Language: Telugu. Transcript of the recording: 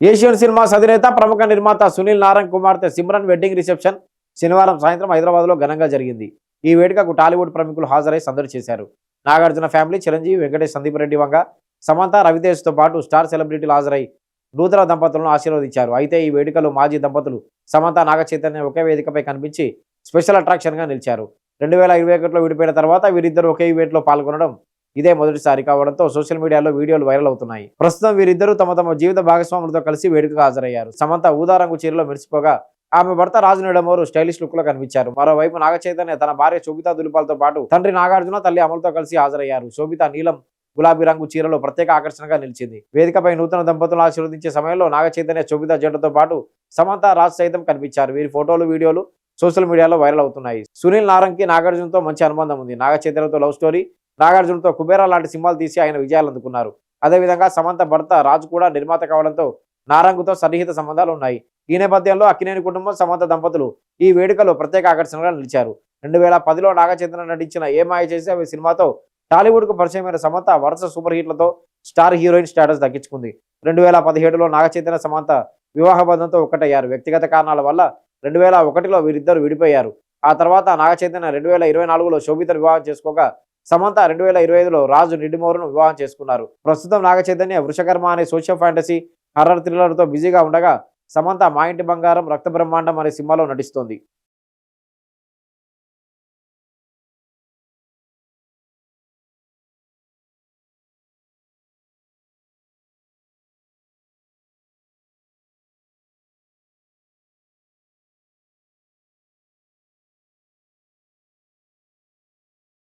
ఏషియన్ సినిమాస్ అధినేత ప్రముఖ నిర్మాత సునీల్ నారంగ్ కుమార్తె సిమ్రన్ వెడ్డింగ్ రిసెప్షన్ శనివారం సాయంత్రం హైదరాబాద్లో ఘనంగా జరిగింది. ఈ వేడుకకు టాలీవుడ్ ప్రముఖులు హాజరై సందడి చేశారు. నాగార్జున ఫ్యామిలీ, చిరంజీవి, వెంకటేష్, సందీప్ రెడ్డి వంగ, సమంత, రవితేజ్తో పాటు స్టార్ సెలబ్రిటీలు హాజరై నూతన దంపతులను ఆశీర్వదించారు. అయితే ఈ వేడుకలో మాజీ దంపతులు సమంత, నాగ చైతన్య ఒకే వేదికపై కనిపించి స్పెషల్ అట్రాక్షన్గా నిలిచారు. 2021లో విడిపోయిన తర్వాత వీరిద్దరూ ఒకే ఈవెంట్లో పాల్గొనడం ఇదే మొదటిసారి కావడంతో సోషల్ మీడియాలో వీడియోలు వైరల్ అవుతున్నాయి. ప్రస్తుతం వీరిద్దరూ తమ తమ జీవిత భాగస్వాములతో కలిసి వేడుకకు హాజరయ్యారు. సమంత ఊదా రంగు చీరలో మెరిసిపోగా ఆమె భర్త రాజు నిడమోరు స్టైలిష్ లుక్ లో కనిపించారు. మరోవైపు నాగ చైతన్య తన భార్య శోభితా దులిపాలతో పాటు తండ్రి నాగార్జున, తల్లి అమలతో కలిసి హాజరయ్యారు. శోభిత నీలం గులాబీ రంగు చీరలో ప్రత్యేక ఆకర్షణగా నిలిచింది. వేదికపై నూతన దంపతులను ఆశీర్వదించే సమయంలో నాగ చైతన్య, శోభిత జంటతో పాటు సమంత, రాజ్ సైతం కనిపించారు. వీరి ఫోటోలు, వీడియోలు సోషల్ మీడియాలో వైరల్ అవుతున్నాయి. సునీల్ నారంగ్ కి నాగార్జునతో మంచి అనుబంధం ఉంది. నాగ చైతన్యతో లవ్ స్టోరీ, నాగార్జునతో కుబేరా లాంటి సినిమాలు తీసి ఆయన విజయాలు అందుకున్నారు. అదేవిధంగా సమంత భర్త రాజు కూడా నిర్మాత కావడంతో నారంగ్తో సన్నిహిత సంబంధాలు ఉన్నాయి. ఈ నేపథ్యంలో అక్కినేని కుటుంబం, సమంత దంపతులు ఈ వేడుకలో ప్రత్యేక ఆకర్షణగా నిలిచారు. 2010లో నాగ చైతన్య నటించిన ఏ మాయ చేసి అవి సినిమాతో టాలీవుడ్కు పరిచయమైన సమంత వరుస సూపర్ హిట్లతో స్టార్ హీరోయిన్ స్టేటస్ దక్కించుకుంది. 2017లో నాగ చైతన్య, సమంత వివాహ బంధంతో ఒక్కటయ్యారు. వ్యక్తిగత కారణాల వల్ల 2001లో వీరిద్దరు విడిపోయారు. ఆ తర్వాత నాగ చైతన్య 2024లో శోభితను వివాహం చేసుకోగా సమంత 2025లో రాజు నిడిమోరును వివాహం చేసుకున్నారు. ప్రస్తుతం నాగ చైతన్య వృషకర్మ అనే సోషల్ ఫ్యాంటసీ హర్రర్ థ్రిల్లర్తో బిజీగా ఉండగా సమంత మా ఇంటి బంగారం, రక్త బ్రహ్మాండం అనే సినిమాలో నటిస్తోంది.